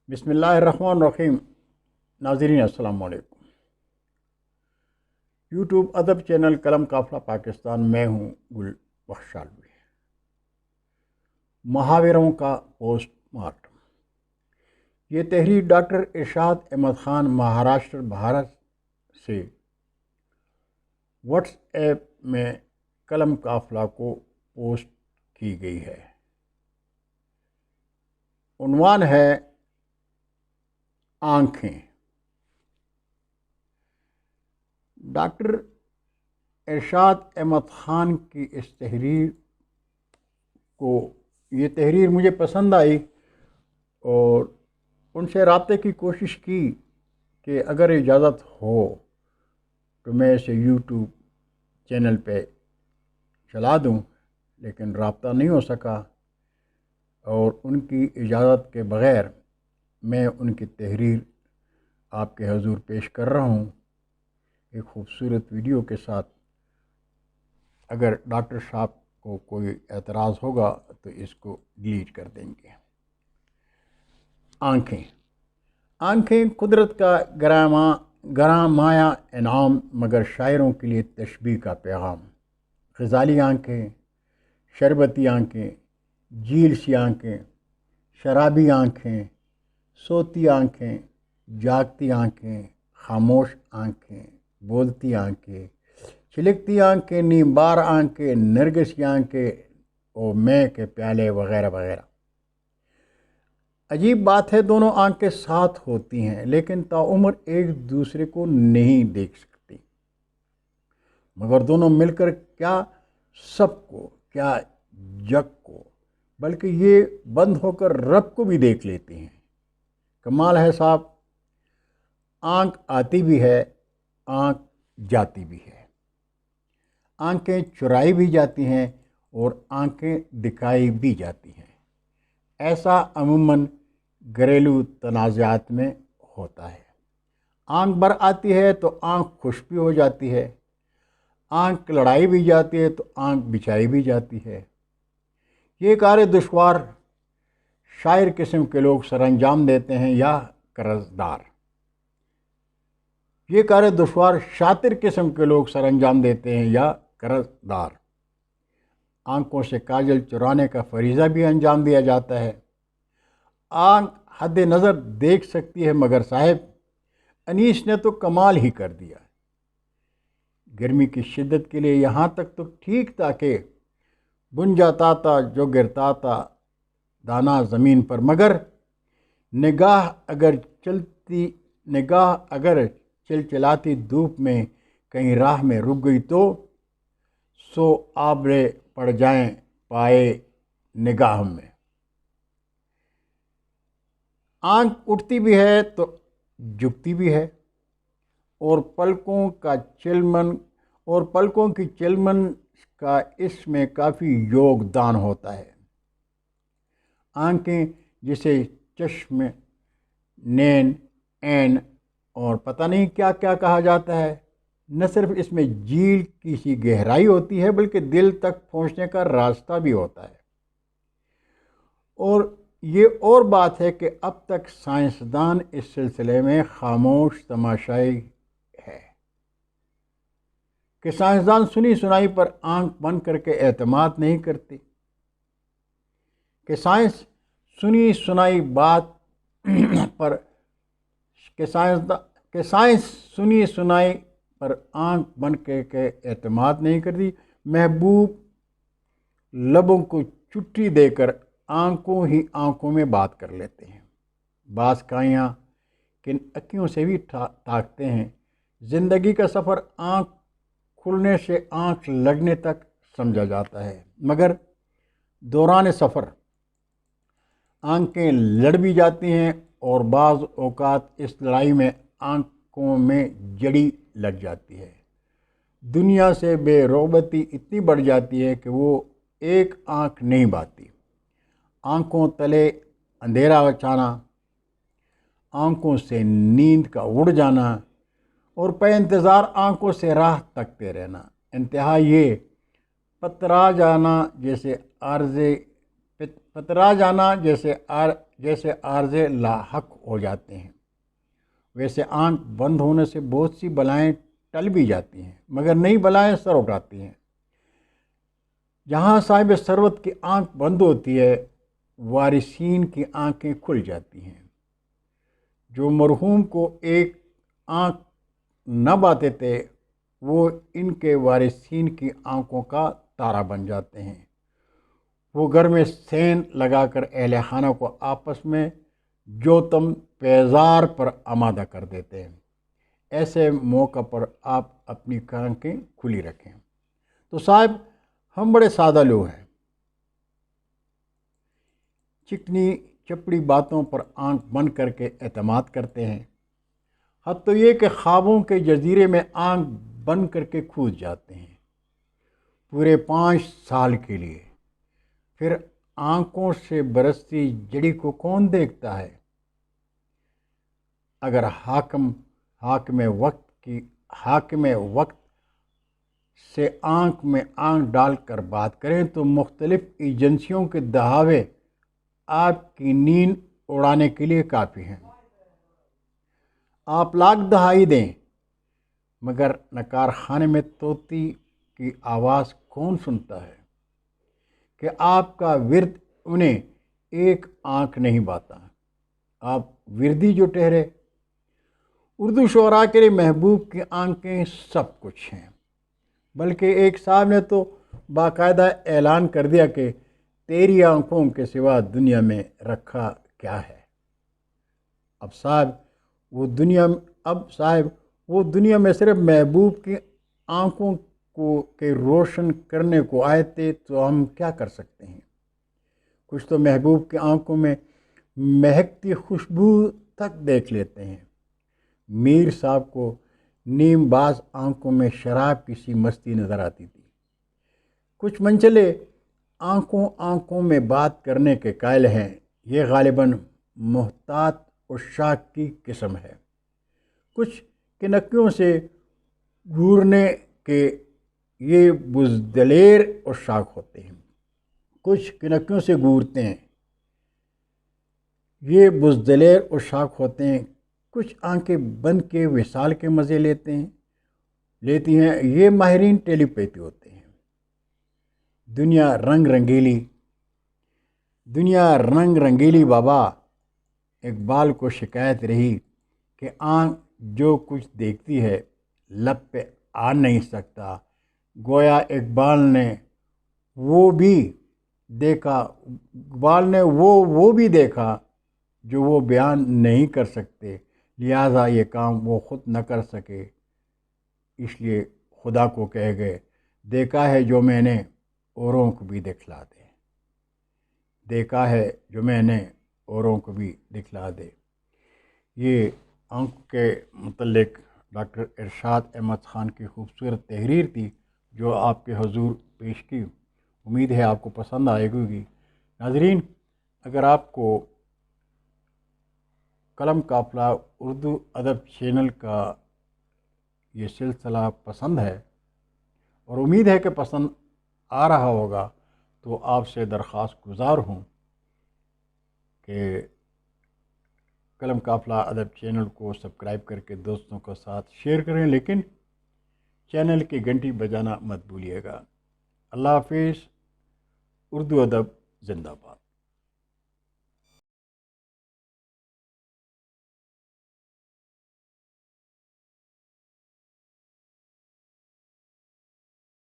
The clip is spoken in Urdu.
بسم اللہ الرحمن الرحیم۔ ناظرین السلام علیکم۔ یوٹیوب ادب چینل قلم قافلہ پاکستان میں ہوں گل بخشالوی۔ محاوروں کا پوسٹ مارٹم۔ یہ تحریر ڈاکٹر ارشاد احمد خان مہاراشٹر بھارت سے واٹس ایپ میں قلم قافلہ کو پوسٹ کی گئی ہے۔ عنوان ہے آنکھیں۔ ڈاکٹر ارشاد احمد خان کی اس یہ تحریر مجھے پسند آئی اور ان سے رابطے کی کوشش کی کہ اگر اجازت ہو تو میں اسے یوٹیوب چینل پہ چلا دوں، لیکن رابطہ نہیں ہو سکا اور ان کی اجازت کے بغیر میں ان کی تحریر آپ کے حضور پیش کر رہا ہوں ایک خوبصورت ویڈیو کے ساتھ۔ اگر ڈاکٹر صاحب کو کوئی اعتراض ہوگا تو اس کو ڈیلیٹ کر دیں گے۔ آنکھیں۔ آنکھیں قدرت کا گراں مایہ انعام، مگر شاعروں کے لیے تشبیہ کا پیغام۔ غزالی آنکھیں، شربتی آنکھیں، جھیل سی آنکھیں، شرابی آنکھیں، سوتی آنکھیں، جاگتی آنکھیں، خاموش آنکھیں، بولتی آنکھیں، چھلکتی آنکھیں، نیم بار آنکھیں، نرگسی آنکھیں اور مے کے پیالے وغیرہ وغیرہ۔ عجیب بات ہے، دونوں آنکھیں ساتھ ہوتی ہیں لیکن تاعمر ایک دوسرے کو نہیں دیکھ سکتی، مگر دونوں مل کر کیا سب کو، کیا جگ کو، بلکہ یہ بند ہو کر رب کو بھی دیکھ لیتی ہیں۔ کمال ہے صاحب، آنکھ آتی بھی ہے، آنکھ جاتی بھی ہے، آنکھیں چرائی بھی جاتی ہیں اور آنکھیں دکھائی بھی جاتی ہیں۔ ایسا عموماً گھریلو تنازعات میں ہوتا ہے۔ آنکھ بر آتی ہے تو آنکھ خوش بھی ہو جاتی ہے، آنکھ لڑائی بھی جاتی ہے تو آنکھ بچھائی بھی جاتی ہے۔ یہ کار دشوار شاعر قسم کے لوگ سر انجام دیتے ہیں یا قرضدار؟ یہ کار دشوار شاطر قسم کے لوگ سر انجام دیتے ہیں یا قرضدار؟ آنکھوں سے کاجل چرانے کا فریضہ بھی انجام دیا جاتا ہے۔ آنکھ حد نظر دیکھ سکتی ہے، مگر صاحب انیس نے تو کمال ہی کر دیا۔ گرمی کی شدت کے لیے یہاں تک تو ٹھیک تھا کہ بن جاتا تھا جو گرتا تھا دانا زمین پر، مگر نگاہ اگر چلچلاتی دھوپ میں کہیں راہ میں رک گئی تو سو آبرے پڑ جائیں پائے نگاہ میں۔ آنکھ اٹھتی بھی ہے تو جھکتی بھی ہے، اور پلکوں کی چلمن کا اس میں کافی یوگدان ہوتا ہے۔ آنکھیں جسے چشم، نین، عین اور پتہ نہیں کیا کیا کہا جاتا ہے، نہ صرف اس میں جھیل کی سی گہرائی ہوتی ہے بلکہ دل تک پہنچنے کا راستہ بھی ہوتا ہے۔ اور یہ اور بات ہے کہ اب تک سائنسدان اس سلسلے میں خاموش تماشائی ہے کہ سائنسدان سنی سنائی پر آنکھ بند کر کے اعتماد نہیں کرتے، کہ سائنس سنی سنائی پر آنکھ بند کر کے اعتماد نہیں کرتی، محبوب لبوں کو چھٹی دے کر آنکھوں ہی آنکھوں میں بات کر لیتے ہیں۔ بعض کائیاں کن اکیوں سے بھی تاکتے ہیں۔ زندگی کا سفر آنکھ کھلنے سے آنکھ لگنے تک سمجھا جاتا ہے، مگر دوران سفر آنکھیں لڑ بھی جاتی ہیں اور بعض اوقات اس لڑائی میں آنکھوں میں جڑی لگ جاتی ہے۔ دنیا سے بے رغبتی اتنی بڑھ جاتی ہے کہ وہ ایک آنکھ نہیں باتی۔ آنکھوں تلے اندھیرا چھانا، آنکھوں سے نیند کا اڑ جانا اور پے انتظار آنکھوں سے راہ تکتے رہنا، انتہا یہ پترا جانا جیسے پترا جانا جیسے عارضے لاحق ہو جاتے ہیں، ویسے آنکھ بند ہونے سے بہت سی بلائیں ٹل بھی جاتی ہیں، مگر نئی بلائیں سر اٹھاتی ہیں۔ جہاں صاحب ثروت کی آنکھ بند ہوتی ہے، وارثین کی آنکھیں کھل جاتی ہیں۔ جو مرحوم کو ایک آنکھ نہ باتے تھے، وہ ان کے وارثین کی آنکھوں کا تارا بن جاتے ہیں۔ وہ گھر میں سین لگا کر اہل خانہ کو آپس میں جو تم پیزار پر آمادہ کر دیتے ہیں۔ ایسے موقع پر آپ اپنی آنکھیں کھلی رکھیں۔ تو صاحب ہم بڑے سادہ لوگ ہیں، چکنی چپڑی باتوں پر آنکھ بند کر کے اعتماد کرتے ہیں، حتیٰ یہ کہ خوابوں کے جزیرے میں آنکھ بند کر کے کھود جاتے ہیں پورے 5 سال کے لیے۔ پھر آنکھوں سے برستی جڑی کو کون دیکھتا ہے؟ اگر حاکم وقت سے آنکھ میں آنکھ ڈال کر بات کریں تو مختلف ایجنسیوں کے دعوے آپ کی نیند اڑانے کے لیے کافی ہیں۔ آپ لاکھ دہائی دیں، مگر نکار خانے میں طوطی کی آواز کون سنتا ہے کہ آپ کا ورد انہیں ایک آنکھ نہیں باتا، آپ وردی جو ٹھہرے۔ اردو شعراء کے لیے محبوب کی آنکھیں سب کچھ ہیں، بلکہ ایک صاحب نے تو باقاعدہ اعلان کر دیا کہ تیری آنکھوں کے سوا دنیا میں رکھا کیا ہے۔ اب صاحب وہ دنیا میں صرف محبوب کی آنکھوں کے روشن کرنے کو آئے تھے، تو ہم کیا کر سکتے ہیں؟ کچھ تو محبوب کی آنکھوں میں مہکتی خوشبو تک دیکھ لیتے ہیں۔ میر صاحب کو نیم باز آنکھوں میں شراب کی سی مستی نظر آتی تھی۔ کچھ منچلے آنکھوں میں بات کرنے کے قائل ہیں، یہ غالباً محتاط عشاق کی قسم ہے۔ کچھ کنکیوں سے گورنے کے یہ بزدلیر عشاق ہوتے ہیں، کچھ کنکیوں سے گورتے ہیں، یہ بزدلیر عشاق ہوتے ہیں، کچھ آنکھیں بند کے وصال کے مزے لیتی ہیں، یہ ماہرین ٹیلی پیتھی ہوتے ہیں۔ دنیا رنگ رنگیلی بابا، اقبال کو شکایت رہی کہ آنکھ جو کچھ دیکھتی ہے لب پہ آ نہیں سکتا۔ گویا اقبال نے وہ بھی دیکھا جو وہ بیان نہیں کر سکتے، لہٰذا یہ کام وہ خود نہ کر سکے، اس لیے خدا کو کہہ گئے، دیکھا ہے جو میں نے اوروں کو بھی دکھلا دے، دیکھا ہے جو میں نے اوروں کو بھی دکھلا دے۔ یہ آنکھ کے متعلق ڈاکٹر ارشاد احمد خان کی خوبصورت تحریر تھی جو آپ کے حضور پیش کی۔ امید ہے آپ کو پسند آئے گی۔ ناظرین، اگر آپ کو قلم قافلہ اردو ادب چینل کا یہ سلسلہ پسند ہے، اور امید ہے کہ پسند آ رہا ہوگا، تو آپ سے درخواست گزار ہوں کہ قلم قافلہ ادب چینل کو سبسکرائب کر کے دوستوں کے ساتھ شیئر کریں، لیکن چینل کی گھنٹی بجانا مت بھولیے گا۔ اللہ حافظ۔ اردو ادب زندہ باد۔